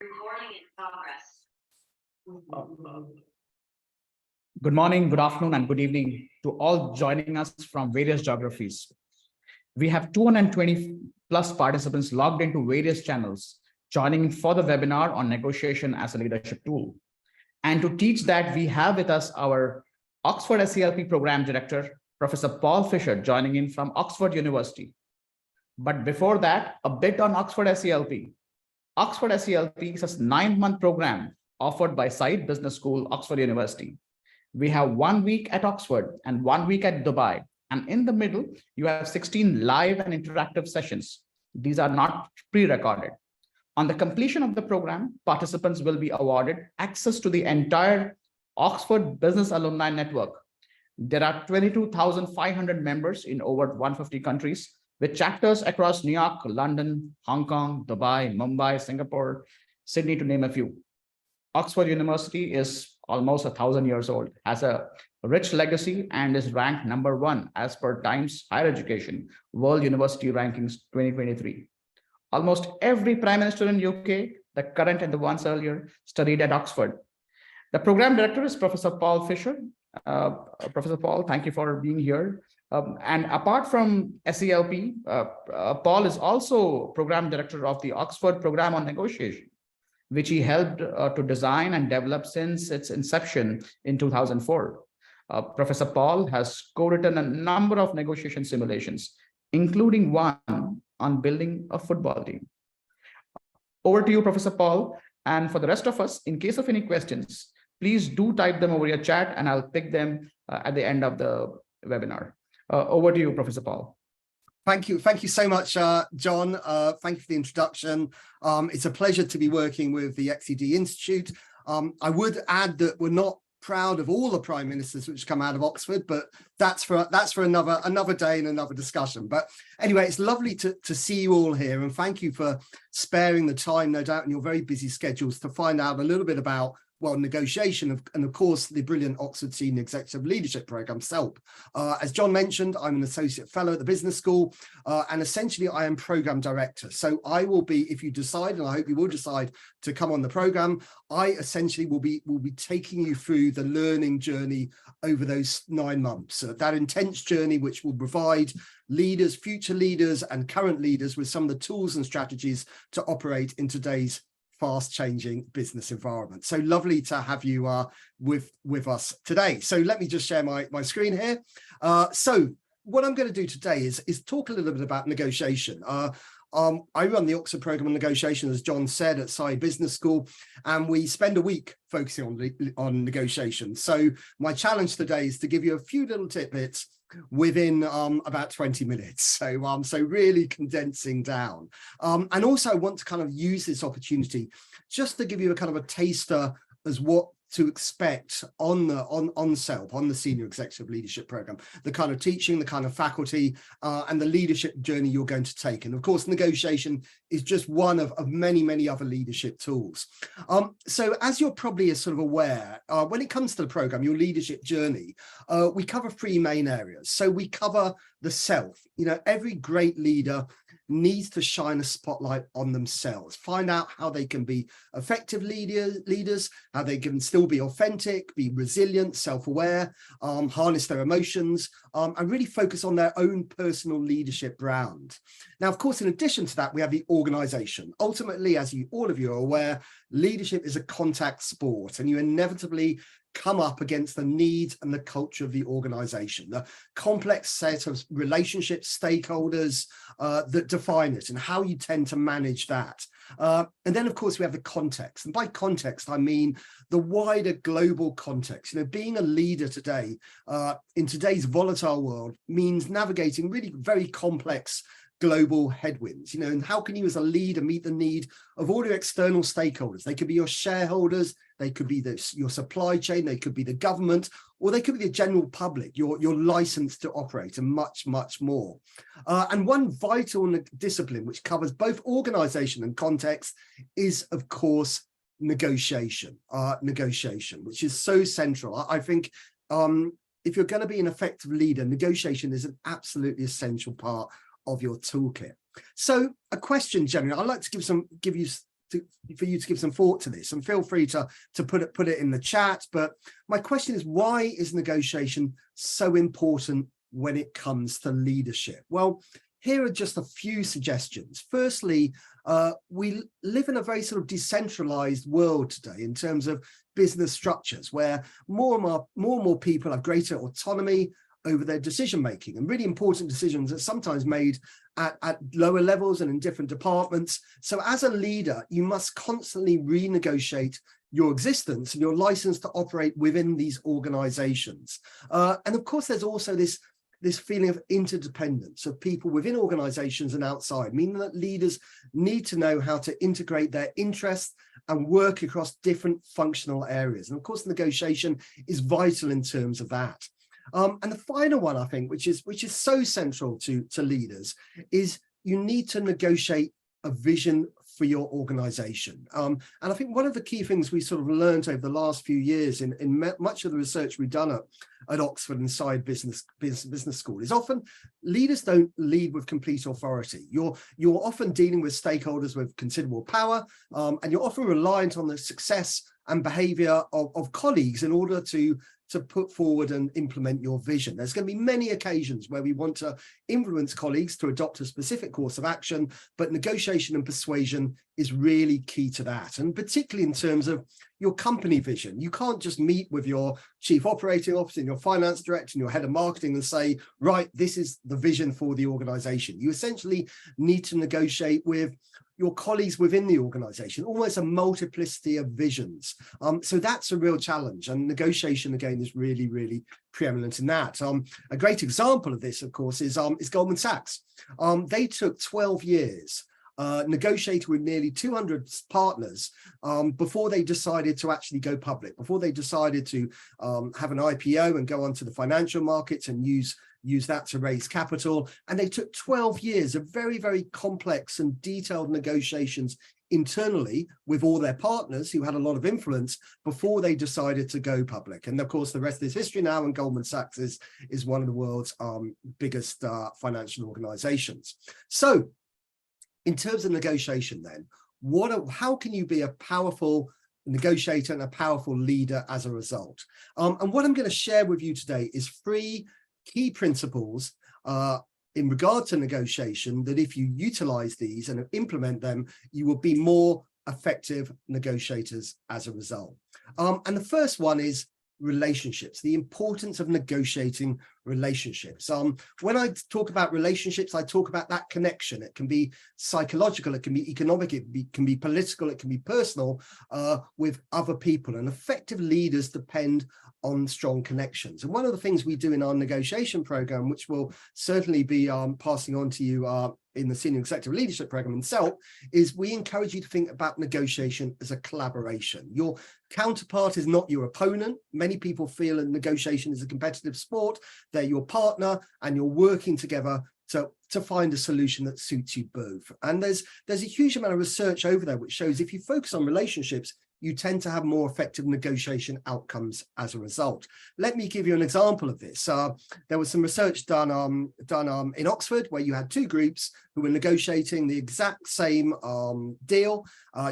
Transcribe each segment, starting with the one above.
Recording in progress. Good morning, good afternoon, and good evening to all joining us from various geographies. We have 220 plus participants logged into various channels, joining for the webinar on negotiation as a leadership tool. And to teach that, we have with us our Oxford SELP Program Director, Professor Paul Fisher, joining in from Oxford University. But before that, a bit on Oxford SELP. Oxford SELP is a 9-month program offered by Said Business School, Oxford University. We have 1 week at Oxford and 1 week at Dubai. And in the middle, you have 16 live and interactive sessions. These are not pre-recorded. On the completion of the program, participants will be awarded access to the entire Oxford Business Alumni Network. There are 22,500 members in over 150 countries, with chapters across New York, London, Hong Kong, Dubai, Mumbai, Singapore, Sydney, to name a few. Oxford University is almost 1,000 years old, has a rich legacy, and is ranked #1 as per Times Higher Education World University Rankings 2023. Almost every Prime Minister in UK, the current and the ones earlier, studied at Oxford. The program director is Professor Paul Fisher. Professor Paul, thank you for being here. And apart from SELP, Paul is also program director of the Oxford Program on Negotiation, which he helped to design and develop since its inception in 2004. Professor Paul has co-written a number of negotiation simulations, including one on building a football team. Over to you, Professor Paul. And for the rest of us, in case of any questions, please do type them over your chat and I'll pick them at the end of the webinar. Over to you, Professor Paul. Thank you so much, John. Thank you for the introduction. It's a pleasure to be working with the XED Institute. I would add that we're not proud of all the prime ministers which come out of Oxford, but that's for another day and another discussion. But anyway, it's lovely to see you all here, and thank you for sparing the time, no doubt, in your very busy schedules to find out a little bit about, well, negotiation and of course the brilliant Oxford Senior Executive Leadership Programme, SELP. As John mentioned, I'm an associate fellow at the business school, and essentially I am programme director. So I will be, if you decide, and I hope you will decide to come on the programme, I essentially will be taking you through the learning journey over those 9 months. That intense journey which will provide leaders, future leaders and current leaders with some of the tools and strategies to operate in today's fast-changing business environment. So lovely to have you with us today. So let me just share my screen here. So what I'm going to do today is talk a little bit about negotiation. I run the Oxford Programme on Negotiation, as John said, at Said Business School, and we spend a week focusing on negotiation. So my challenge today is to give you a few little tidbits within about 20 minutes. So really condensing down. And also I want to kind of use this opportunity just to give you a kind of a taster as what to expect on SELP, on the Senior Executive Leadership Programme, the kind of teaching, the kind of faculty, and the leadership journey you're going to take. And of course, negotiation is just one of many other leadership tools. So as you're probably sort of aware, when it comes to the programme, your leadership journey, we cover 3 main areas. So we cover the self. You know, every great leader needs to shine a spotlight on themselves, find out how they can be effective leaders, how they can still be authentic, be resilient, self-aware, harness their emotions, and really focus on their own personal leadership brand. Now, of course, in addition to that, we have the organisation. Ultimately, as all of you are aware, leadership is a contact sport, and you inevitably come up against the needs and the culture of the organization, the complex set of relationships, stakeholders that define it, and how you tend to manage that. And then, of course, we have the context. And by context, I mean the wider global context. You know, being a leader today, in today's volatile world, means navigating really very complex global headwinds, you know, and how can you as a leader meet the need of all your external stakeholders? They could be your shareholders, they could be your supply chain, they could be the government, or they could be the general public, your license to operate, and much more. And one vital discipline which covers both organization and context is, of course, negotiation, which is so central. I think if you're going to be an effective leader, negotiation is an absolutely essential part of your toolkit. So a question generally, I'd like to give for you to give some thought to this, and feel free to put it in the chat. But my question is, why is negotiation so important when it comes to leadership? Well, here are just a few suggestions. Firstly, we live in a very sort of decentralized world today in terms of business structures, where more and more people have greater autonomy over their decision making, and really important decisions are sometimes made at lower levels and in different departments. So as a leader, you must constantly renegotiate your existence and your license to operate within these organizations. And of course, there's also this feeling of interdependence of people within organizations and outside, meaning that leaders need to know how to integrate their interests and work across different functional areas. And of course, negotiation is vital in terms of that. And the final one, I think, which is so central to leaders, is you need to negotiate a vision for your organization. And I think one of the key things we sort of learned over the last few years in much of the research we've done at Oxford and Side Business School is often leaders don't lead with complete authority. You're often dealing with stakeholders with considerable power, and you're often reliant on the success and behavior of colleagues in order to put forward and implement your vision. There's going to be many occasions where we want to influence colleagues to adopt a specific course of action, but negotiation and persuasion is really key to that. And particularly in terms of your company vision, you can't just meet with your chief operating officer and your finance director and your head of marketing and say, right, this is the vision for the organization. You essentially need to negotiate with your colleagues within the organization, almost a multiplicity of visions. So that's a real challenge, and negotiation again is really, really preeminent in that. A great example of this, of course, is Goldman Sachs. They took 12 years negotiated with nearly 200 partners before they decided to actually go public, before they decided to have an IPO and go onto the financial markets and use that to raise capital. And they took 12 years of very, very complex and detailed negotiations internally with all their partners who had a lot of influence before they decided to go public. And of course, the rest is history now, and Goldman Sachs is one of the world's biggest financial organizations. So in terms of negotiation then, how can you be a powerful negotiator and a powerful leader as a result? And what I'm going to share with you today is 3 key principles in regard to negotiation that if you utilize these and implement them, you will be more effective negotiators as a result. And the first one is relationships, the importance of negotiating relationships. When I talk about relationships, I talk about that connection. It can be psychological, it can be economic, it can be political, it can be personal with other people. And effective leaders depend on strong connections. And one of the things we do in our negotiation program, which we'll certainly be passing on to you in the Senior Executive Leadership Program itself, is we encourage you to think about negotiation as a collaboration. Your counterpart is not your opponent. Many people feel that negotiation is a competitive sport. They're your partner, and you're working together to find a solution that suits you both. And there's a huge amount of research over there which shows if you focus on relationships, you tend to have more effective negotiation outcomes as a result. Let me give you an example of this. There was some research done in Oxford where you had 2 groups who were negotiating the exact same deal.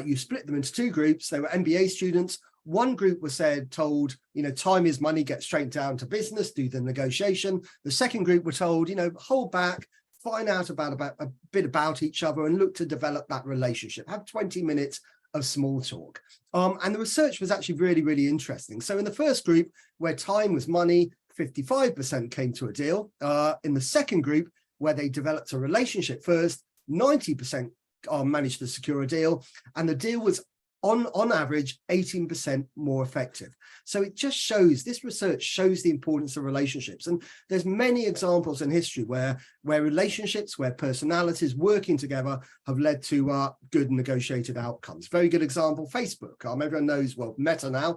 You split them into 2 groups. They were MBA students. One group was told, time is money, get straight down to business, do the negotiation. The second group were told, hold back, find out about a bit about each other and look to develop that relationship. Have 20 minutes of small talk. And the research was actually really, really interesting. So in the first group, where time was money, 55% came to a deal. In the second group, where they developed a relationship first, 90% managed to secure a deal. And the deal was on average 18% more effective. So it just shows, this research shows the importance of relationships. And there's many examples in history where relationships, where personalities working together have led to good negotiated outcomes. Very good example, Facebook. Everyone knows, well, Meta now.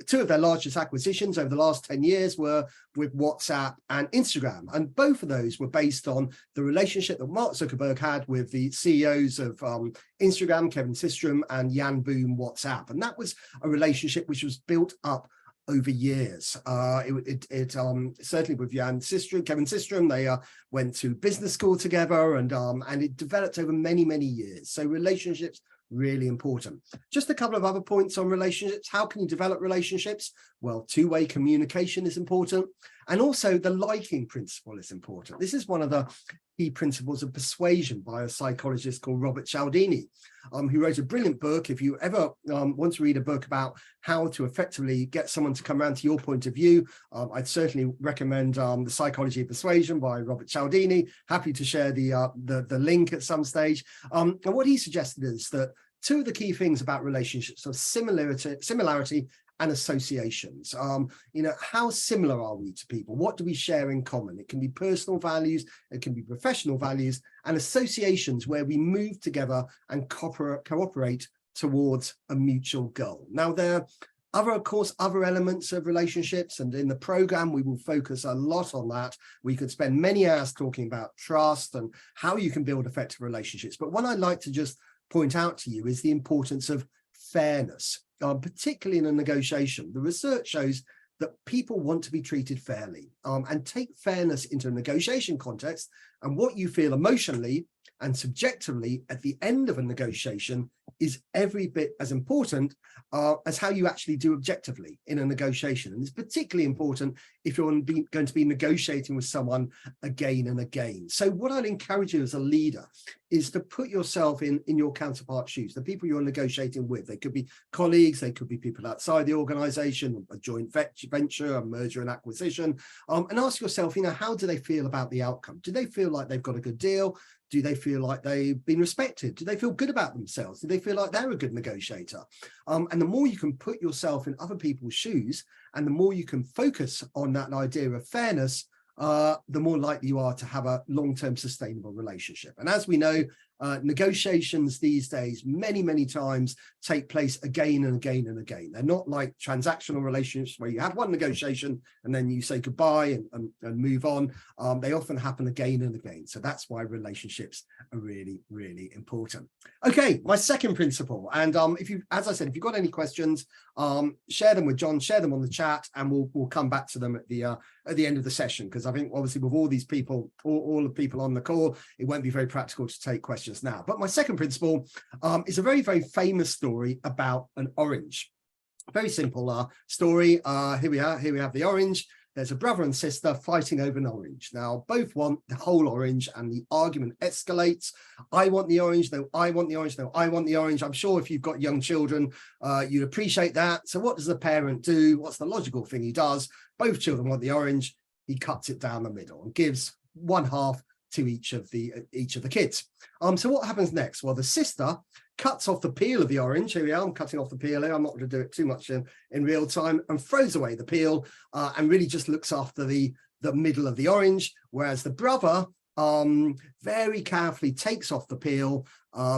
2 of their largest acquisitions over the last 10 years were with WhatsApp and Instagram. And both of those were based on the relationship that Mark Zuckerberg had with the CEOs of Instagram, Kevin Systrom and Jan Boom WhatsApp. And that was a relationship which was built up over years. Certainly with Kevin Systrom, they went to business school together, and it developed over many, many years. So relationships really important. Just a couple of other points on relationships. How can you develop relationships? Well, two-way communication is important. And also the liking principle is important. This is one of the key principles of persuasion by a psychologist called Robert Cialdini, who wrote a brilliant book. If you ever want to read a book about how to effectively get someone to come around to your point of view, I'd certainly recommend The Psychology of Persuasion by Robert Cialdini. Happy to share the link at some stage. And what he suggested is that two of the key things about relationships are similarity and associations. How similar are we to people? What do we share in common? It can be personal values, it can be professional values, and associations where we move together and cooperate towards a mutual goal. Now, there are, of course, other elements of relationships, and in the program, we will focus a lot on that. We could spend many hours talking about trust and how you can build effective relationships. But what I'd like to just point out to you is the importance of fairness. Particularly in a negotiation. The research shows that people want to be treated fairly, and take fairness into a negotiation context, and what you feel emotionally and subjectively at the end of a negotiation is every bit as important as how you actually do objectively in a negotiation. And it's particularly important if you're going to be negotiating with someone again and again. So what I'd encourage you as a leader is to put yourself in your counterpart's shoes, the people you're negotiating with. They could be colleagues, they could be people outside the organization, a joint venture, a merger and acquisition, and ask yourself, how do they feel about the outcome? Do they feel like they've got a good deal? Do they feel like they've been respected? Do they feel good about themselves? Do they feel like they're a good negotiator? And the more you can put yourself in other people's shoes, and the more you can focus on that idea of fairness, the more likely you are to have a long-term sustainable relationship. And as we know, negotiations these days, many times take place again and again and again. They're not like transactional relationships where you have one negotiation and then you say goodbye and move on. They often happen again and again. So that's why relationships are really, really important. Okay, my second principle. And as I said, if you've got any questions, share them with John, share them on the chat, and we'll come back to them at the end of the session, because I think obviously with all these people, all the people on the call, it won't be very practical to take questions now. But my second principle is a very, very famous story about an orange. Very simple story. Here we are. Here we have the orange. There's a brother and sister fighting over an orange. Now, both want the whole orange, and the argument escalates. I want the orange. No, I want the orange. No, I want the orange. I'm sure if you've got young children, you'd appreciate that. So what does the parent do? What's the logical thing he does? Both children want the orange. He cuts it down the middle and gives one half to each of the kids. So what happens next? Well, the sister cuts off the peel of the orange. Here we are. I'm cutting off the peel here. I'm not going to do it too much in real time, and throws away the peel and really just looks after the middle of the orange. Whereas the brother very carefully takes off the peel,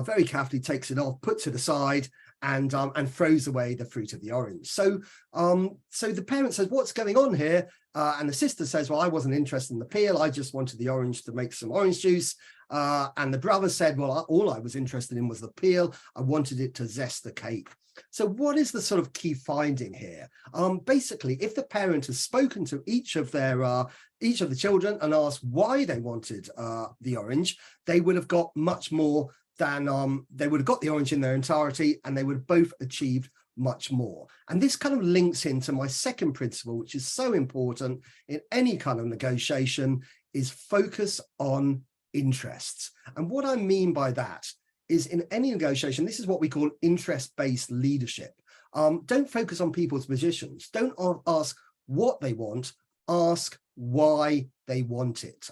very carefully takes it off, puts it aside, and throws away the fruit of the orange. So the parent says, what's going on here? And the sister says, well, I wasn't interested in the peel. I just wanted the orange to make some orange juice. And the brother said, well, all I was interested in was the peel. I wanted it to zest the cake. So what is the sort of key finding here? Basically, if the parent has spoken to each of the children and asked why they wanted the orange, they would have got much more than they would have got the orange in their entirety, and they would have both achieved much more. And this kind of links into my second principle, which is so important in any kind of negotiation, is focus on interests. And what I mean by that is, in any negotiation, this is what we call interest-based leadership. Don't focus on people's positions. Don't ask what they want, ask why they want it.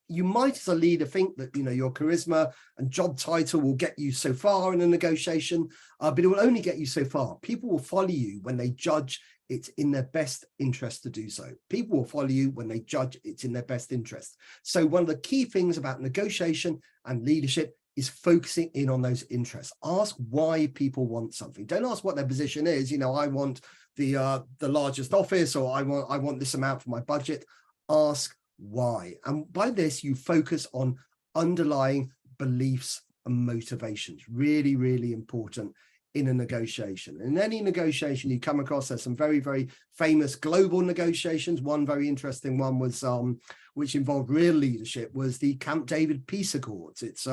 You might, as a leader, think that your charisma and job title will get you so far in a negotiation, but it will only get you so far. People will follow you when they judge it's in their best interest to do so. People will follow you when they judge it's in their best interest. So one of the key things about negotiation and leadership is focusing in on those interests. Ask why people want something. Don't ask what their position is. I want the largest office, or I want this amount for my budget. Ask why. And by this, you focus on underlying beliefs and motivations. Really, really important in a negotiation. In any negotiation you come across, there's some very, very famous global negotiations. One very interesting one was which involved real leadership, was the Camp David Peace Accords. It's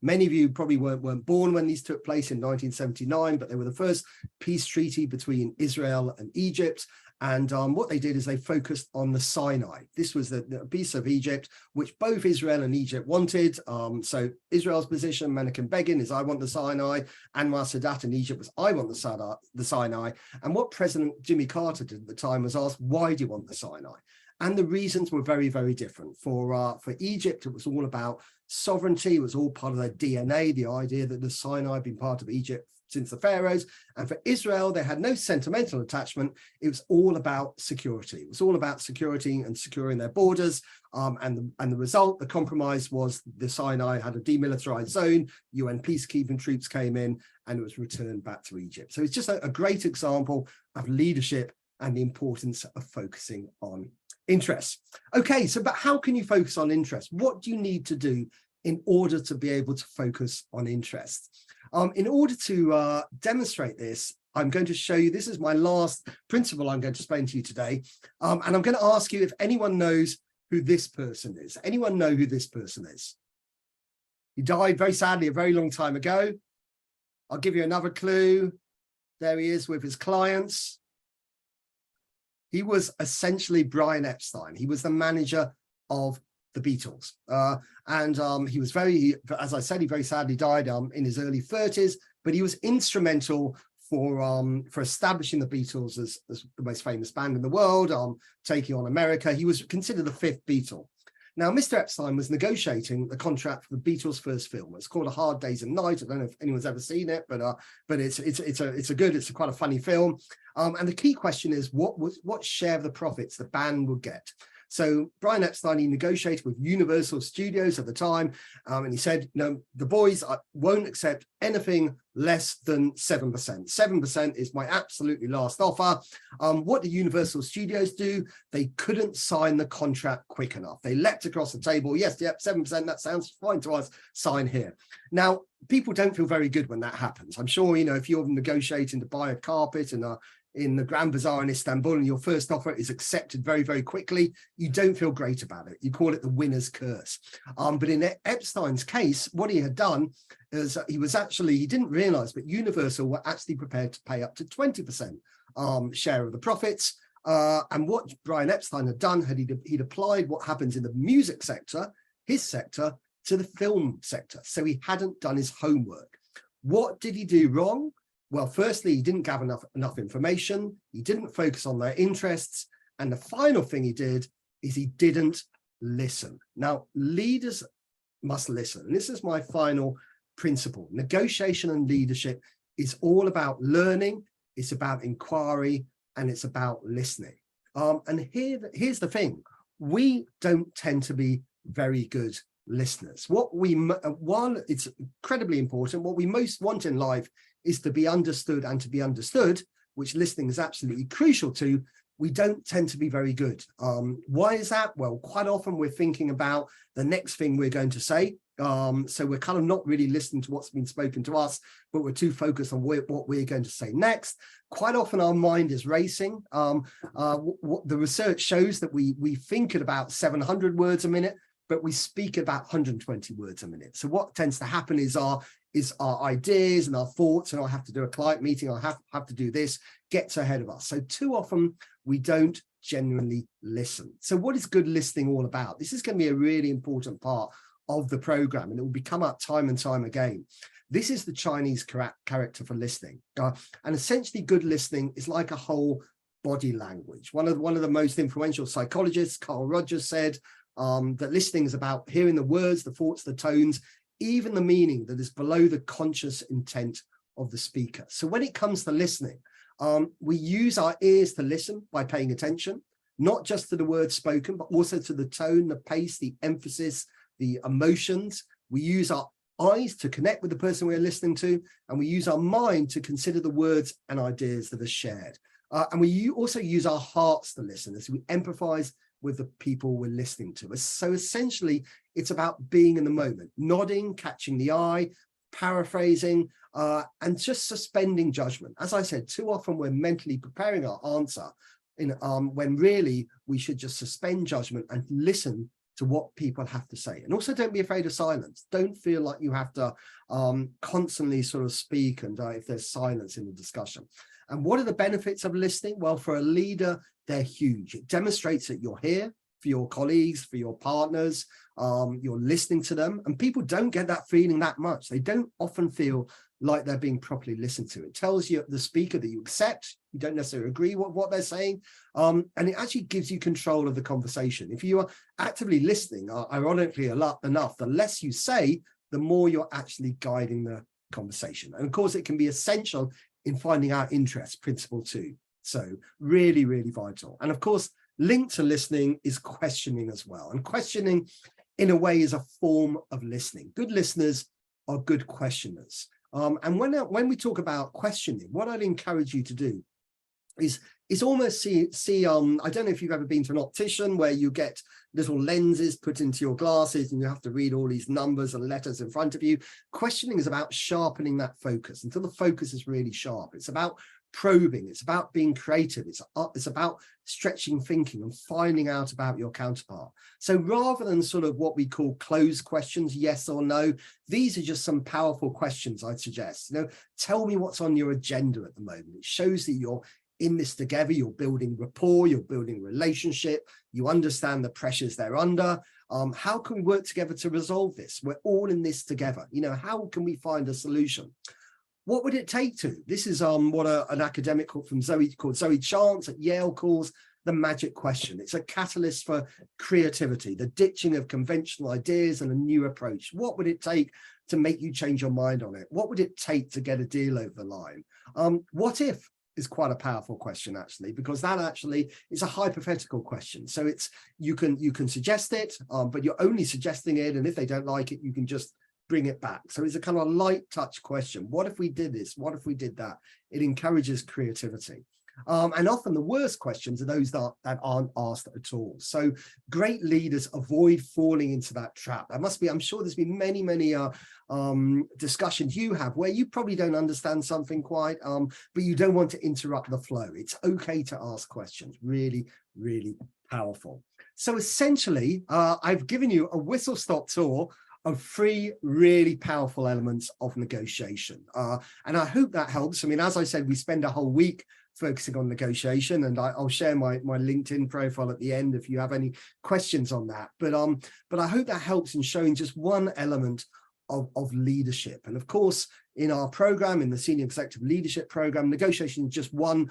many of you probably weren't born when these took place in 1979, but they were the first peace treaty between Israel and Egypt. And what they did is they focused on the Sinai. This was the piece of Egypt, which both Israel and Egypt wanted. So Israel's position, Menachem Begin, is I want the Sinai. Anwar Sadat in Egypt was I want the Sinai. And what President Jimmy Carter did at the time was ask, why do you want the Sinai? And the reasons were very, very different. For Egypt, it was all about sovereignty. It was all part of their DNA, the idea that the Sinai had been part of Egypt since the pharaohs. And for Israel, they had no sentimental attachment. It was all about security. It was all about security and securing their borders. And the result, the compromise, was the Sinai had a demilitarized zone. UN peacekeeping troops came in, and it was returned back to Egypt. So it's just a great example of leadership and the importance of focusing on interests. Okay, so but how can you focus on interests? What do you need to do in order to be able to focus on interests? In order to demonstrate this, I'm going to show you, this is my last principle I'm going to explain to you today. And I'm going to ask you if anyone knows who this person is. Anyone know who this person is? He died very sadly a very long time ago. I'll give you another clue. There he is with his clients. He was essentially Brian Epstein. He was the manager of the Beatles. And he was as I said, he very sadly died in his early 30s, but he was instrumental for establishing the Beatles as the most famous band in the world, taking on America. He was considered the fifth Beatle. Now, Mr. Epstein was negotiating the contract for the Beatles' first film. It's called A Hard Day's Night. I don't know if anyone's ever seen it, but it's quite a funny film. And the key question is, what share of the profits the band would get? So Brian Epstein, he negotiated with Universal Studios at the time, and he said, no, the boys won't accept anything less than 7%. 7% is my absolutely last offer. What did Universal Studios do? They couldn't sign the contract quick enough. They leapt across the table. Yes, yep, 7%, that sounds fine to us, sign here. Now, people don't feel very good when that happens. I'm sure, if you're negotiating to buy a carpet in the Grand Bazaar in Istanbul and your first offer is accepted very, very quickly, you don't feel great about it. You call it the winner's curse. But in Epstein's case, what he had done is he didn't realize, but Universal were actually prepared to pay up to 20% share of the profits. And what Brian Epstein had done, he'd applied what happens in the music sector, his sector, to the film sector. So he hadn't done his homework. What did he do wrong? Well, firstly, he didn't gather enough information. He didn't focus on their interests. And the final thing he did is he didn't listen. Now, leaders must listen. And this is my final principle. Negotiation and leadership is all about learning. It's about inquiry, and it's about listening. And here's the thing. We don't tend to be very good listeners. While it's incredibly important, what we most want in life is to be understood and to be understood, which listening is absolutely crucial to. We don't tend to be very good. Why is that? Well, quite often we're thinking about the next thing we're going to say. So we're kind of not really listening to what's been spoken to us, but we're too focused on what we're going to say next. Quite often our mind is racing. What the research shows that we think at about 700 words a minute, but we speak about 120 words a minute. So what tends to happen is our ideas and our thoughts, and I have to do a client meeting, I have to do this, gets ahead of us. So too often we don't genuinely listen. So what is good listening all about? This is going to be a really important part of the program, and it will come up time and time again. This is the Chinese character for listening. And essentially good listening is like a whole body language. One of the most influential psychologists, Carl Rogers, said that listening is about hearing the words, the thoughts, the tones, even the meaning that is below the conscious intent of the speaker. So when it comes to listening, we use our ears to listen by paying attention, not just to the words spoken, but also to the tone, the pace, the emphasis, the emotions. We use our eyes to connect with the person we're listening to, and we use our mind to consider the words and ideas that are shared. And we also use our hearts to listen as we empathize with the people we're listening to. So essentially, it's about being in the moment, nodding, catching the eye, paraphrasing, and just suspending judgment. As I said, too often we're mentally preparing our answer when really we should just suspend judgment and listen to what people have to say. And also don't be afraid of silence. Don't feel like you have to constantly sort of speak and if there's silence in the discussion. And what are the benefits of listening? Well, for a leader, they're huge. It demonstrates that you're here for your colleagues, for your partners, you're listening to them. And people don't get that feeling that much. They don't often feel like they're being properly listened to. It tells you, the speaker, that you accept, you don't necessarily agree with what they're saying, and it actually gives you control of the conversation. If you are actively listening, ironically enough, the less you say, the more you're actually guiding the conversation. And of course, it can be essential in finding out interest, principle 2. So really, really vital. And of course, linked to listening is questioning as well. And questioning, in a way, is a form of listening. Good listeners are good questioners. And when we talk about questioning, what I'd encourage you to do is almost see I don't know if you've ever been to an optician where you get little lenses put into your glasses and you have to read all these numbers and letters in front of you. Questioning is about sharpening that focus until the focus is really sharp. It's about probing, it's about being creative, it's about stretching thinking and finding out about your counterpart. So rather than sort of what we call closed questions, yes or no, these are just some powerful questions I'd suggest. Tell me what's on your agenda at the moment. It shows that you're in this together, you're building rapport, you're building relationship, you understand the pressures they're under. How can we work together to resolve this? We're all in this together. How can we find a solution? What would it take to? This is what an academic called Zoe Chance at Yale calls the magic question. It's a catalyst for creativity, the ditching of conventional ideas and a new approach. What would it take to make you change your mind on it? What would it take to get a deal over the line? What if is quite a powerful question, actually, because that actually is a hypothetical question. So you can suggest it, but you're only suggesting it, and if they don't like it, you can just bring it back. So it's a kind of light touch question. What if we did this? What if we did that? It encourages creativity. And often the worst questions are those that aren't asked at all. So great leaders avoid falling into that trap. I'm sure there's been many discussions you have where you probably don't understand something quite, but you don't want to interrupt the flow. It's okay to ask questions. Really, really powerful. So essentially, I've given you a whistle-stop tour of 3 really powerful elements of negotiation. And I hope that helps. I mean, as I said, we spend a whole week focusing on negotiation, and I'll share my LinkedIn profile at the end if you have any questions on that. But I hope that helps in showing just one element of leadership. And of course, in our program, in the Senior Executive Leadership Program, negotiation is just one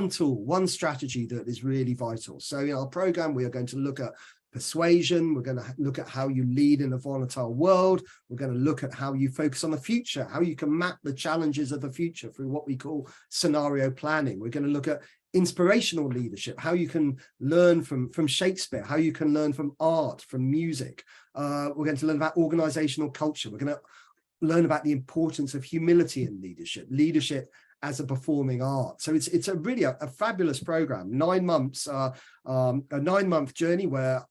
tool, one strategy that is really vital. So in our program, we are going to look at persuasion. We're going to look at how you lead in a volatile world. We're going to look at how you focus on the future, how you can map the challenges of the future through what we call scenario planning. We're going to look at inspirational leadership, how you can learn from Shakespeare, how you can learn from art, from music. We're going to learn about organizational culture. We're going to learn about the importance of humility in leadership as a performing art. So it's a really a fabulous program, 9 months, a 9-month journey where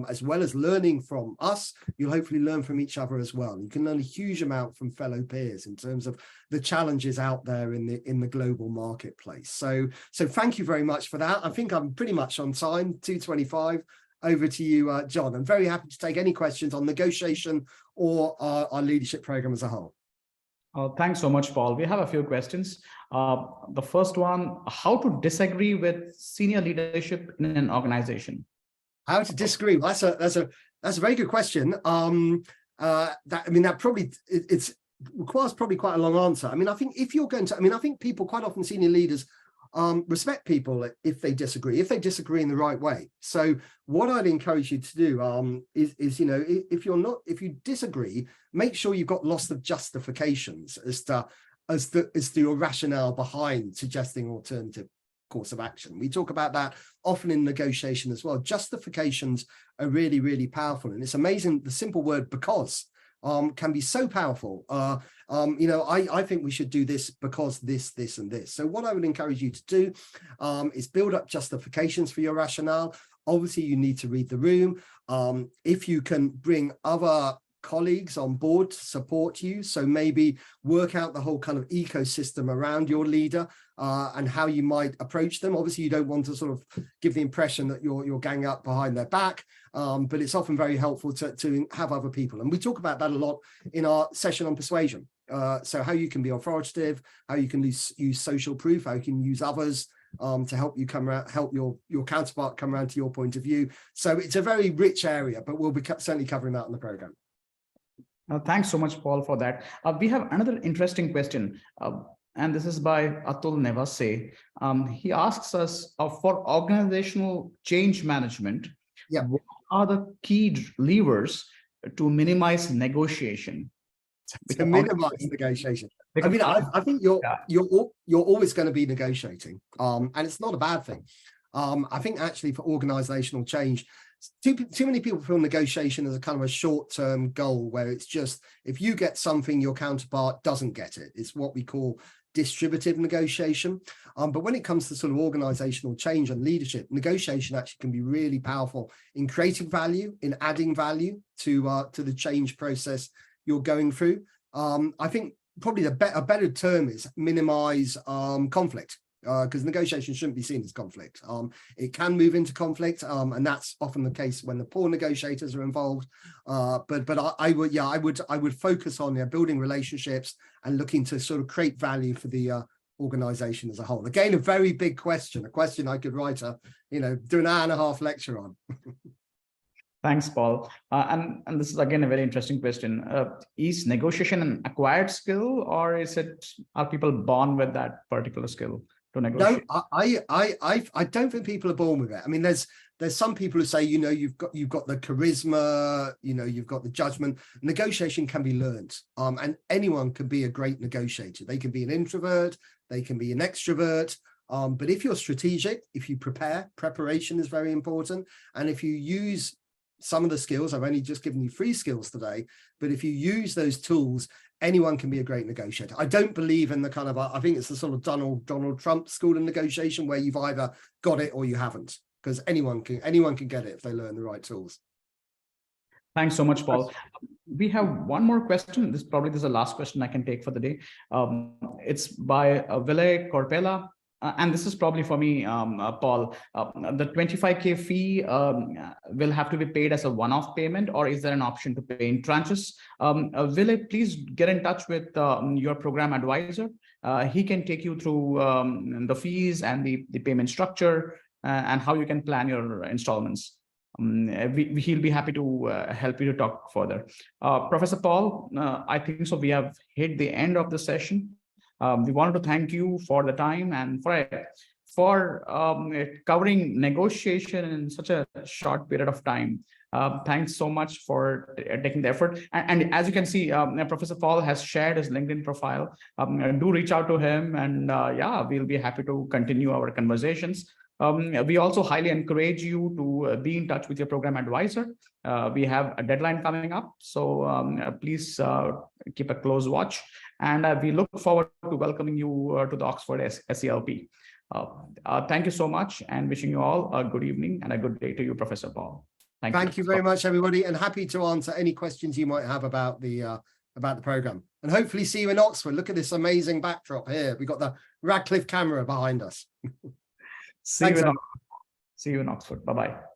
as well as learning from us, you'll hopefully learn from each other as well. You can learn a huge amount from fellow peers in terms of the challenges out there in the global marketplace. So thank you very much for that. I think I'm pretty much on time, 2:25. Over to you, John. I'm very happy to take any questions on negotiation or our leadership program as a whole. Thanks so much, Paul. We have a few questions. The first one, how to disagree with senior leadership in an organization? How to disagree? Well, that's a very good question. That probably it requires probably quite a long answer. I mean, I think if you're going to, I think people quite often, senior leaders, respect people if they disagree in the right way. So what I'd encourage you to do is if you disagree, make sure you've got lots of justifications as to your rationale behind suggesting alternative course of action. We talk about that often in negotiation as well. Justifications are really, really powerful, and it's amazing the simple word because can be so powerful. I think we should do this because this and this. So what I would encourage you to do is build up justifications for your rationale. Obviously, you need to read the room. If you can bring other colleagues on board to support you. So maybe work out the whole kind of ecosystem around your leader and how you might approach them. Obviously, you don't want to sort of give the impression that you're ganging up behind their back, but it's often very helpful to have other people. And we talk about that a lot in our session on persuasion. So how you can be authoritative, how you can use social proof, how you can use others to help you help your counterpart come around to your point of view. So it's a very rich area, but we'll be certainly covering that in the program. Thanks so much, Paul, for that. We have another interesting question, and this is by Atul Nevase. He asks us for organizational change management, what are the key levers to minimize negotiation? To minimize negotiation. I mean, I think you're always going to be negotiating, and it's not a bad thing. I think actually for organizational change, too many people feel negotiation as a kind of a short-term goal where it's just if you get something, your counterpart doesn't get it. It's what we call distributive negotiation. But when it comes to sort of organizational change and leadership, negotiation actually can be really powerful in creating value, in adding value to the change process you're going through. I think probably a better term is minimize conflict, because negotiation shouldn't be seen as conflict. It can move into conflict, and that's often the case when the poor negotiators are involved. But I would focus on building relationships and looking to sort of create value for the organization as a whole. Again, a very big question, a question I could write do an hour-and-a-half lecture on. Thanks, Paul. And this is again a very interesting question. Is negotiation an acquired skill, or are people born with that particular skill to negotiate? No, I don't think people are born with it. I mean, there's some people who say, you've got the charisma, you've got the judgment. Negotiation can be learned, and anyone can be a great negotiator. They can be an introvert, they can be an extrovert. But if you're strategic, if you preparation is very important, and if you use some of the skills, I've only just given you 3 skills today, but if you use those tools, anyone can be a great negotiator. I don't believe in the kind of, I think it's the sort of Donald Trump school of negotiation where you've either got it or you haven't, because anyone can get it if they learn the right tools. Thanks so much, Paul. We have one more question. This is the last question I can take for the day. It's by Ville Corpella. And this is probably for me, Paul. The 25K fee will have to be paid as a one-off payment, or is there an option to pay in tranches? Ville, please get in touch with your program advisor. He can take you through the fees and the payment structure and how you can plan your installments. He'll be happy to help you to talk further. Professor Paul, I think so we have hit the end of the session. We wanted to thank you for the time and for covering negotiation in such a short period of time. Thanks so much for taking the effort. And as you can see, Professor Paul has shared his LinkedIn profile. Do reach out to him, and we'll be happy to continue our conversations. We also highly encourage you to be in touch with your program advisor. We have a deadline coming up, so please keep a close watch. And we look forward to welcoming you to the Oxford SELP. Thank you so much, and wishing you all a good evening and a good day to you, Professor Paul. Thank you very much, everybody, and happy to answer any questions you might have about the program. And hopefully see you in Oxford. Look at this amazing backdrop here. We've got the Radcliffe camera behind us. See you in Oxford. Bye-bye.